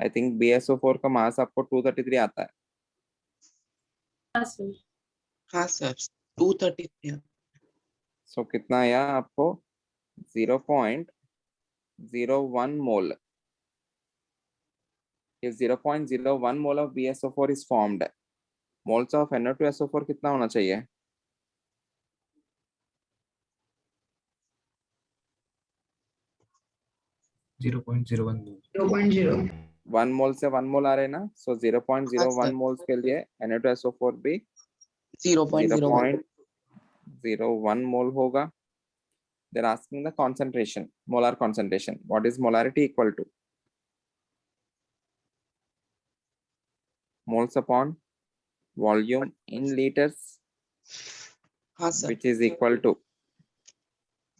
I think BaSO4 का mass आपको 233 आता है. हाँ सर. हाँ सर. 233. So कितना आया आपको 0.01 mole. If 0.01 mole of BaSO4 is formed, moles of Na2SO4 कितना होना चाहिए? 0.01 0.0. 1 mole से 1 mole आ रहे ना. So 0.01 moles के लिए Na2SO4 भी 0.01 mole होगा. They're asking the concentration, molar concentration. What is molarity equal to? Moles upon volume in liters. हाँ sir which is equal to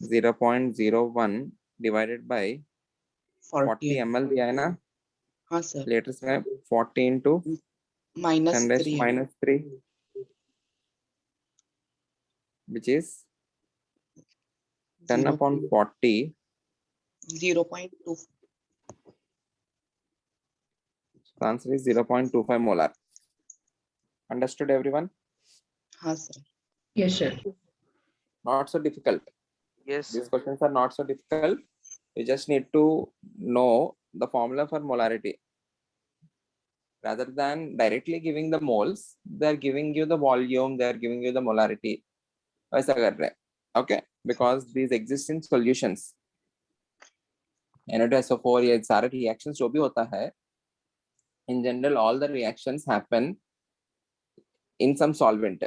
0.01 divided by 40 40 ml दिया है ना हाँ सर लीटर्स में 40 into minus 10 raised to 3 minus 3 which is 10 upon 40 0.2 the answer is 0.25 molar. Understood everyone? हाँ sir Yes, sir. Not so difficult. Yes, These sir. questions are not so difficult. You just need to know the formula for molarity. Rather than directly giving the moles, they are giving you the volume, they are giving you the molarity. वैसा कर रहे हैं. Okay, because these exist in solutions. Na2SO4 ये सारे reactions जो भी होता है, in general all the reactions happen in some solvent.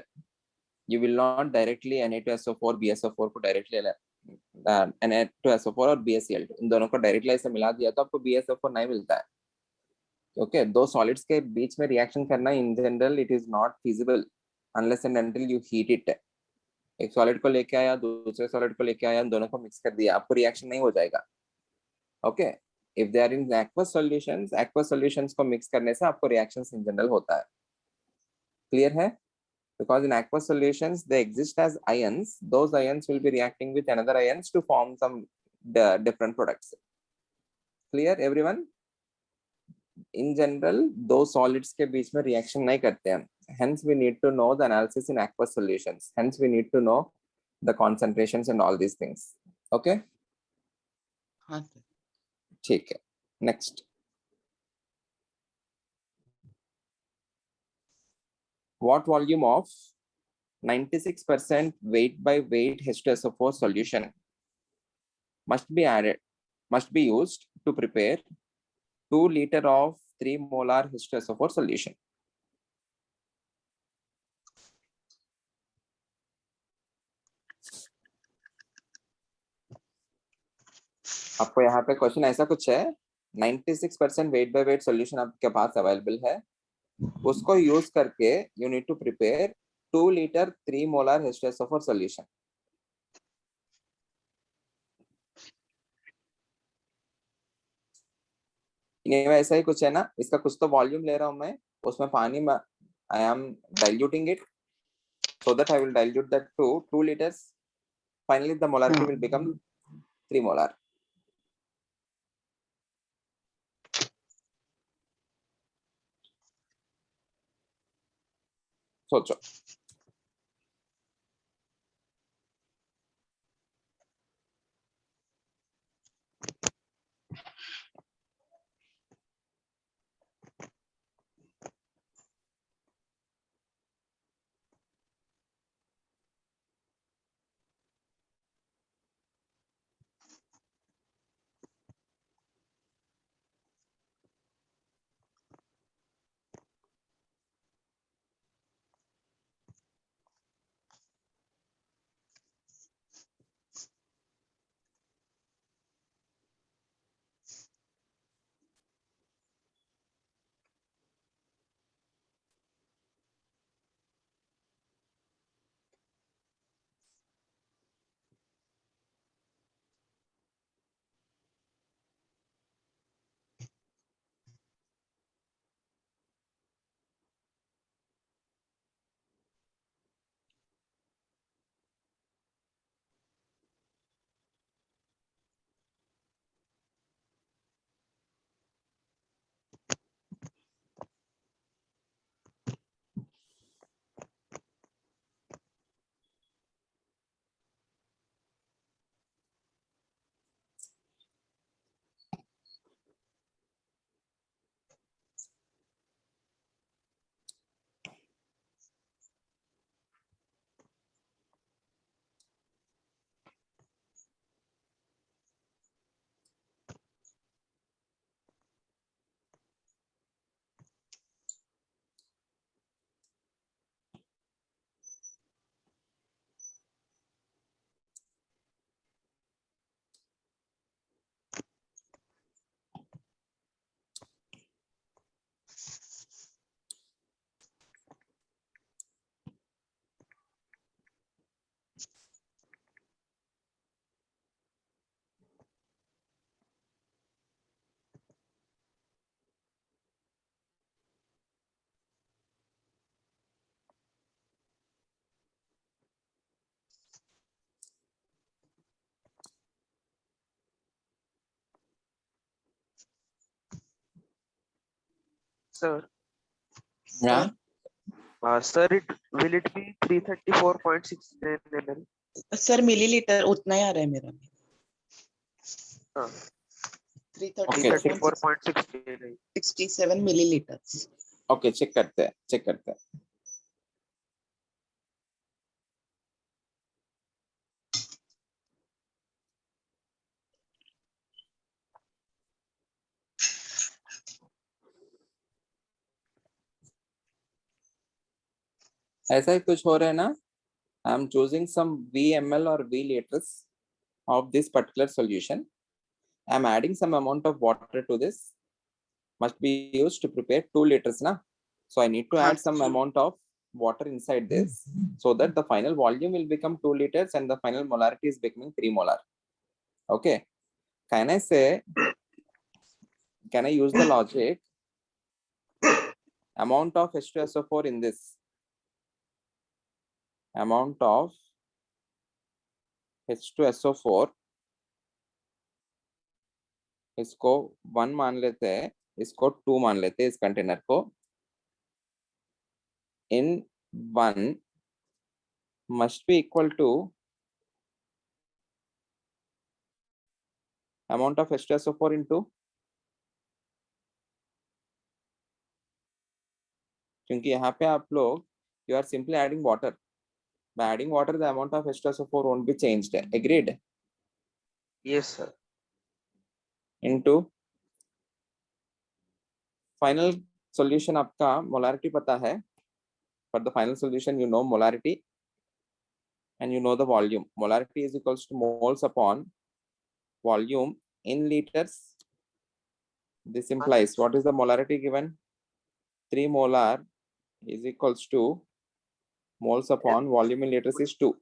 You will not directly Na2SO4 BSO4 को directly Na2SO4 और BaCl2 इन दोनों को डायरेक्टली ऐसे मिला दिया तो आपको BSO4 नहीं मिलता है. ओके दो सॉलिड्स के बीच में रिएक्शन करना in general it is not feasible unless and until you heat it. एक सॉलिड को लेके आया दूसरे सॉलिड को लेके आया दोनों को मिक्स कर दिया आपको रिएक्शन नहीं हो जाएगा. Okay if they are in aqueous solutions को मिक्स करने से आपको रिएक्शंस इन जनरल होता है. क्लियर है? Because in aqueous solutions they exist as ions, those ions will be reacting with another ions to form some different products. Clear everyone? In general दो solids के बीच में reaction नहीं करते हैं. Hence we need to know the analysis in aqueous solutions. Hence we need to know the concentrations and all these things. Okay? हाँ sir ठीक है. Next. What volume of 96% weight by weight H2SO4 solution must be used to prepare 2 liter of 3 molar H2SO4 solution? आपको यहाँ पे question ऐसा कुछ है 96% weight by wait solution आपके पास अवेलेबल है उसको यूज करके you need to prepare 2 litre 3 molar H2SO4 solution. ऐसा ही कुछ है ना इसका कुछ तो वॉल्यूम ले रहा हूं मैं उसमें पानी में I am diluting it so that I will dilute that to 2 liters. Finally the molarity will become 3 molar. सोचो. sir. Yeah. Sir, will it be 334.69 ml? Sir millilitre उतना ही आ रहा है मेरा में हाँ, 334.67 334.69. मिलीलीटर ओके, चेक करते हैं. ऐसा ही कुछ हो रहा है ना. I am choosing some VML or V liters of this particular solution. I am adding some amount of water to this. Must be used to prepare 2 liters, na? So I need to add some amount of water inside this so that the final volume will become 2 liters and the final molarity is becoming 3 molar. Okay. Can I use the logic amount of H2SO4 in this? Amount of H2SO4 इसको 1 मान लेते हैं, इसको 2 मान लेते हैं, इस container को. In 1 must be equal to amount of H2SO4 into, क्योंकि यहाँ पे आप लोग you are simply adding water. By adding water, the amount of H2SO4 won't be changed. Agreed? Yes, sir. Into final solution आपका molarity पता है. For the final solution, you know molarity and you know the volume. Molarity is equals to moles upon volume in liters. This implies what is the molarity given? 3 molar is equals to moles upon volume in liters is 2.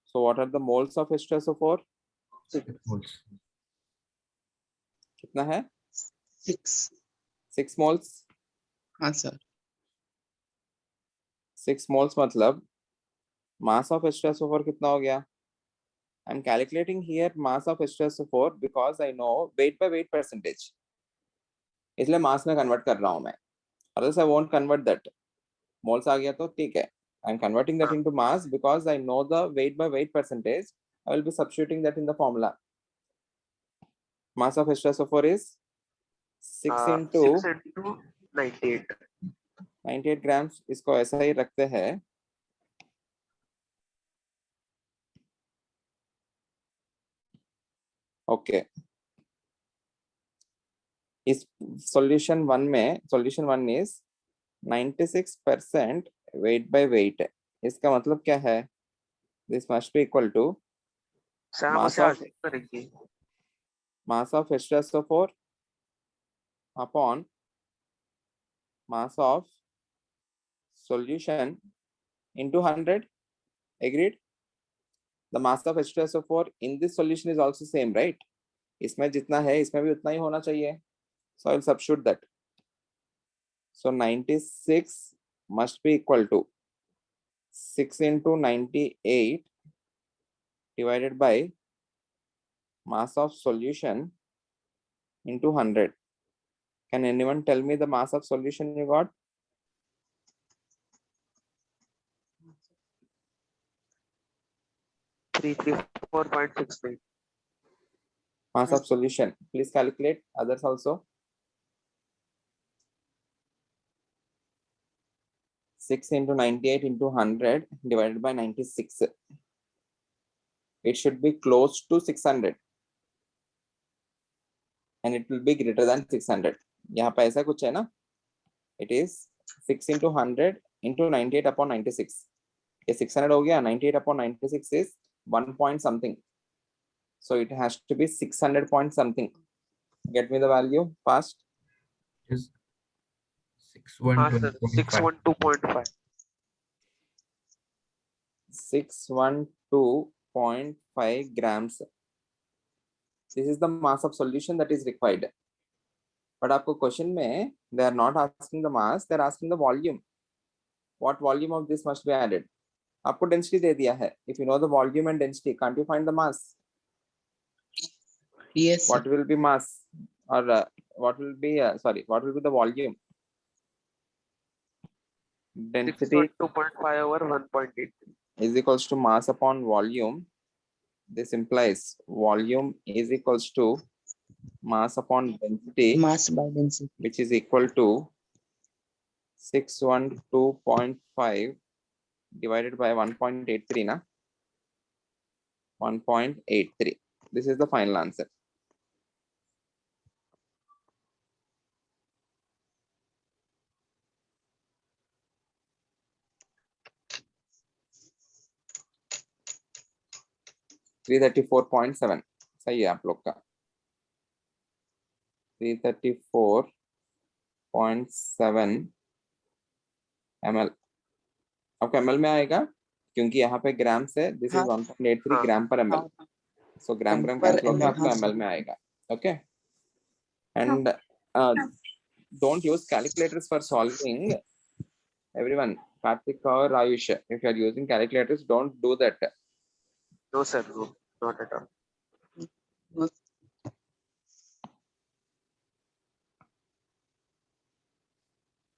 So what are the moles of H2SO4? Moles. कितना है? 6 moles. हाँ sir 6 moles मतलब mass of H2SO4 कितना हो गया? I'm calculating here mass of H2SO4 because I know weight by weight percentage. इसलिए mass में convert कर रहा हूँ मैं. Otherwise I won't convert that. Moles आ गया तो ठीक है. I'm converting that into mass because I know the weight by weight percentage. I will be substituting that in the formula. Mass of H2SO4 is 6 into 98. 98 grams. इसको ऐसा ही रखते हैं. Okay. इस solution 1 में solution 1 is 96% weight by weight. इसका मतलब क्या है? This must be equal to mass of H2SO4 upon mass of solution into 100. Agreed? The mass of H2SO4 in this solution is also same, right? इसमें जितना है इसमें भी उतना ही होना चाहिए. So I'll substitute that. So 96 must be equal to 6 into 98 divided by mass of solution into 100. Can anyone tell me the mass of solution you got? $334.69. Mass of solution. Please calculate. Others also. 6 into 98 into 100 divided by 96. It should be close to 600. And it will be greater than 600. यहाँ पे ऐसा कुछ है ना? It is 6 into 100 into 98 upon 96. ये 600 हो गया. 98 upon 96 is 1 point something. So it has to be 600 point something. Get me the value fast. Is 612.5. 612.5 grams. This is the mass of solution that is required. But आपको question में they are not asking the mass, they are asking the volume. What volume of this must be added? आपको density दे दिया है. If you know the volume and density, can't you find the mass? Yes. What will be mass? Or what will be what will be the volume? Density 612.5 over 1.8. is equals to mass upon volume. This implies volume is equals to mass upon density, Mass by density. which is equal to 612.5 divided by 1.83 na 1.83. This is the final answer. Three 334.7 सही है आप लोग का 334.7 ml आपका ml में आएगा क्योंकि यहाँ पे ग्राम से दिस इज हाँ। 1.83 ग्राम पर ml. सो ग्राम ग्राम कैंसिल per होकर ml, आपको हाँ, ml में आएगा. Okay and don't use calculators for solving. Everyone, Karthik or Ayush, if you are using calculators, don't do that. No, sir. No, not at all.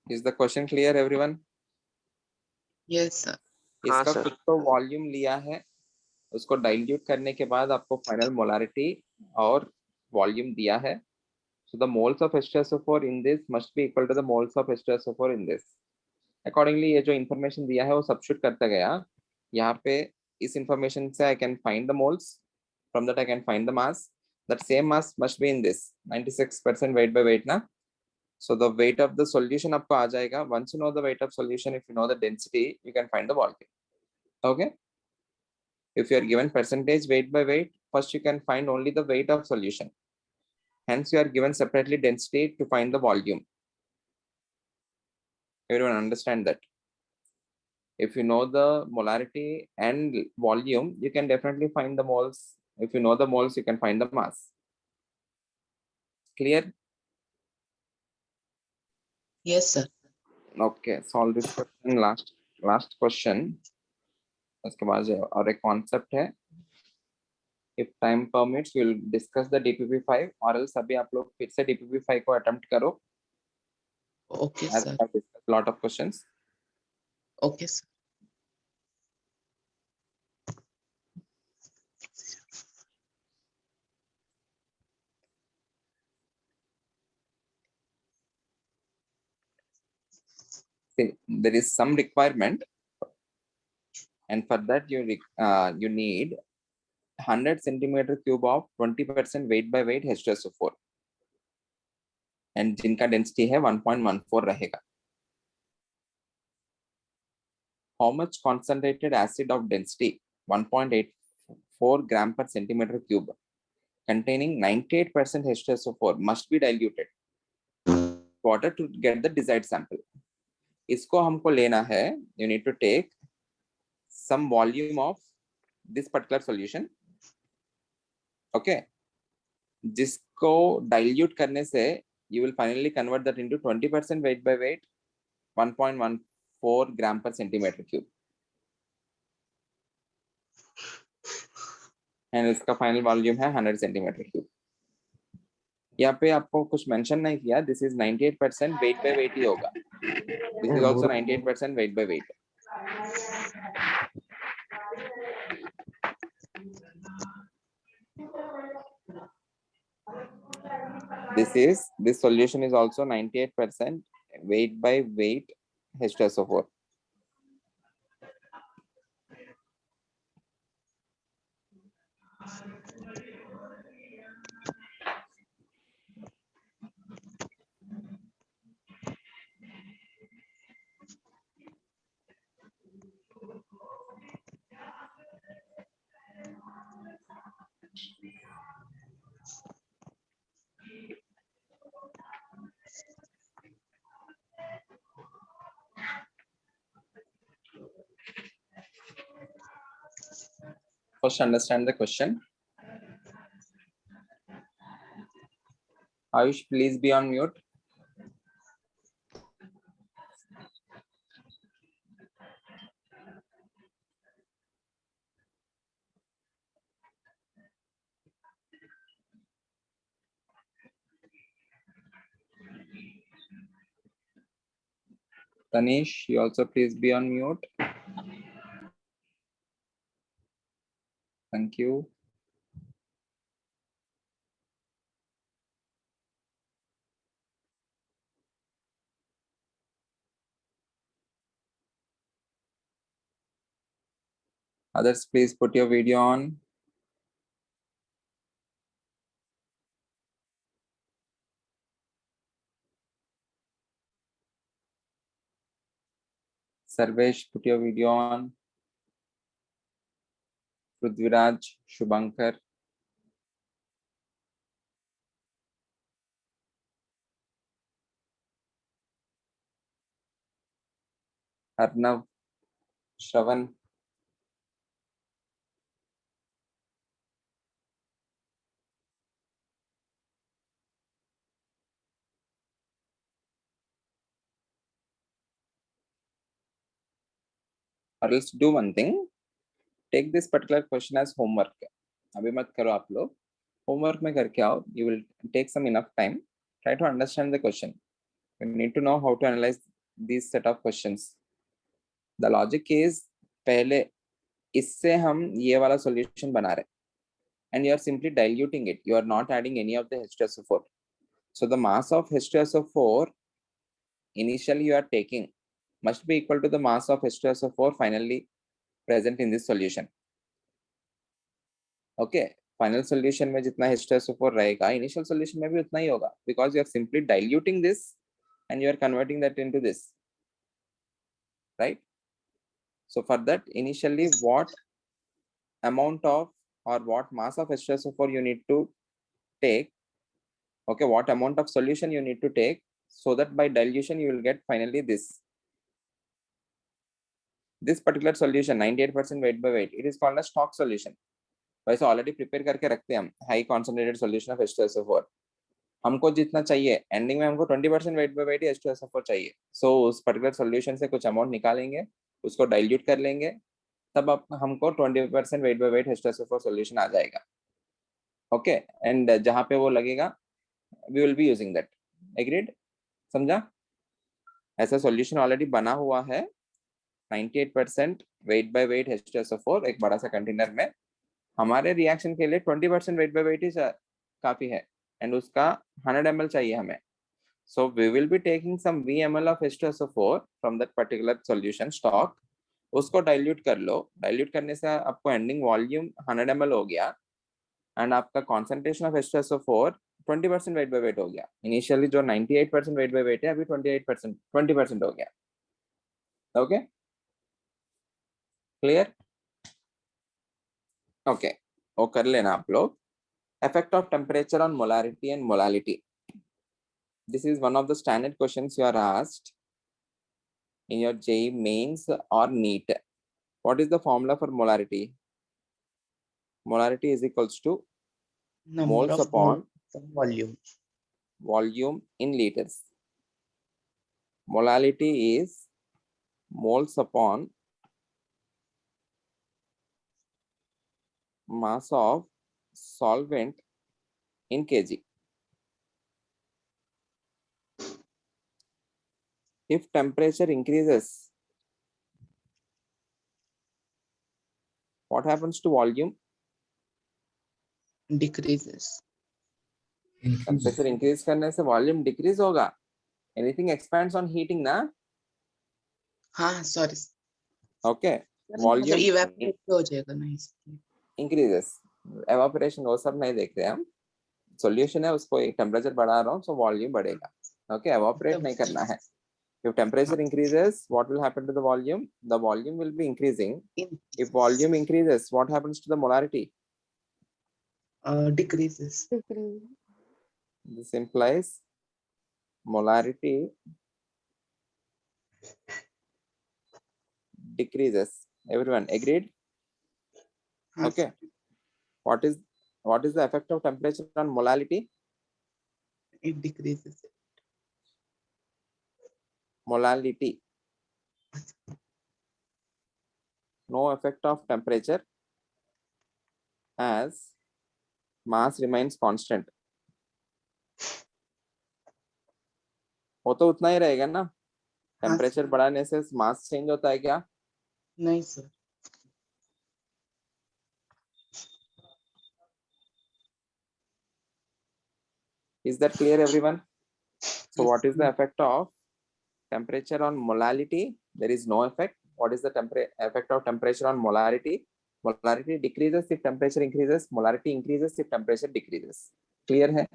Is the question clear, everyone? Yes, sir. हाँ, इसका sir. कुछ तो volume लिया है, उसको dilute करने के बाद आपको फाइनल मोलारिटी और वॉल्यूम दिया है. So the moles of H2SO4 in this must be equal to the moles of H2SO4 in this. Accordingly, ये जो information दिया है वो substitute करता गया. यहाँ पे इस information से I can find the moles. From that I can find the mass. That same mass must be in this 96% weight by weight ना. So the weight of the solution आपको आ जाएगा. Once you know the weight of solution, if you know the density, you can find the volume. Okay. If you are given percentage weight by weight, first you can find only the weight of solution. Hence, you are given separately density to find the volume. Everyone understand that? If you know the molarity and volume, you can definitely find the moles. If you know the moles, you can find the mass. Clear? Yes, sir. Okay, solve this question. Last question. उसके बाद और एक concept है. If time permits, we'll discuss the DPP5 or else अभी आप लोग फिर से DPP5 को attempt करो. Okay, As sir. I have discussed a lot of questions. Okay, sir. See, there is some requirement, and for that you need 100 centimeter cube of 20% weight by weight H2SO4, and जिनका density है 1.14 रहेगा. How much concentrated acid of density 1.84 gram per centimeter cube containing 98% H2SO4 must be diluted water to get the desired sample. इसको हमको लेना है. You need to take some volume of this particular solution. Okay. जिसको dilute करने से you will finally convert that into 20% weight by weight 1.14 gram per centimeter cube. And इसका final volume है 100 centimeter cube. यहाँ पे आपको कुछ मेंशन नहीं किया. This is 98% weight by weight ही होगा. This is also 98% weight by weight. This solution is also 98% weight by weight H2SO4. First, understand the question. Ayush, please be on mute. Tanish, you also please be on mute. Thank you. Others, please put your video on. Sarvesh, put your video on. Prudviraj, Shubhankar. Arnav, Shravan. Or else do one thing. Take this particular question as homework. अभी मत करो आप लोग. Homework में करके आओ. You will take some enough time. Try to understand the question. You need to know how to analyze these set of questions. The logic is पहले इससे हम ये वाला solution बना रहे. And you are simply diluting it. You are not adding any of the H2SO4. So the mass of H2SO4 initially you are taking must be equal to the mass of H2SO4 finally present in this solution. Okay, final solution में जितना H2SO4 रहेगा, initial solution में भी उतना ही होगा, because you are simply diluting this and you are converting that into this, right? So for that, initially what amount of or what mass of H2SO4 you need to take, okay, what amount of solution you need to take, so that by dilution you will get finally this. This particular solution 98% weight by weight, it is called a stock solution. वैसे already prepare करके रखते हैं हम high concentrated solution of H2SO4. हमको जितना चाहिए ending में हमको 20% वेट बाय वेट H2SO4 चाहिए. सो उस पर्टिकुलर सॉल्यूशन से कुछ अमाउंट निकालेंगे, उसको डाइल्यूट कर लेंगे, तब अब हमको 20% weight by weight H2SO4 solution आ जाएगा. ओके, एंड जहां पे वो लगेगा we will be using that. Agreed? समझा? ऐसा सॉल्यूशन ऑलरेडी बना हुआ है 98% वेट बाय वेट H2SO4 एक बड़ा सा कंटेनर में. हमारे रिएक्शन के लिए 20% वेट बाय वेट ही काफी है एंड उसका 100 ml चाहिए हमें. So we will be taking some V ml of H2SO4 from that particular solution stock. उसको डाइल्यूट कर लो. डाइल्यूट करने से आपको एंडिंग वॉल्यूम 100 ml हो गया एंड आपका concentration of H2SO4 20% weight by wait हो गया. इनिशियली जो 98% वेट बाय वेट है अभी 20% हो गया. Okay, clear? ओके, वो कर लेना आप लोग. Effect of temperature on molarity and molality. This is one of the standard questions you are asked in your JEE mains or NEET. What is the formula for molarity? Molarity is equals to moles upon volume in liters. Molality is moles upon mass of solvent in kg. If temperature increases, what happens to volume? Decreases. Temperature increase करने से volume decrease होगा. Anything expands on heating ना? हाँ, sorry. Okay. मतलब Volume evaporate हो जाएगा ना इसलिए. increases. Evaporation वो सब नहीं देख रहे हम. Solution है उसको एक temperature बढ़ा रहा हूँ, so volume बढ़ेगा. Okay, evaporate नहीं करना है. If temperature increases, what will happen to the volume? The volume will be increasing. If volume increases, what happens to the molarity? Decreases. This implies molarity decreases. Everyone agreed? Okay. What is the effect of temperature on molality? It decreases. Molality. No effect of temperature as mass remains constant. वो तो उतना ही रहेगा ना. Temperature बढ़ाने से mass change होता है क्या? नहीं sir. Is that clear, everyone? So Yes, what is the sir. effect of temperature on molality? There is no effect. What is the effect of temperature on molarity? Molarity decreases if temperature increases. Molarity increases if temperature decreases. Clear hai?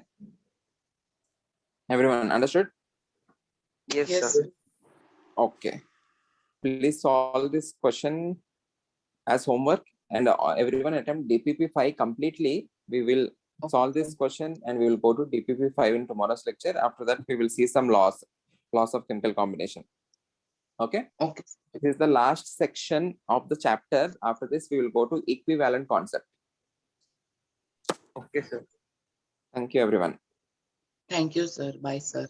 Everyone understood? Yes, Yes, sir. sir. Okay. Please solve this question as homework and everyone attempt DPP5 completely. We will solve this question and we will go to DPP5 in tomorrow's lecture. After that, we will see some laws of chemical combination. Okay. Okay. This is the last section of the chapter. After this, we will go to equivalent concept. Okay, sir. Thank you, everyone. Thank you, sir. Bye, sir.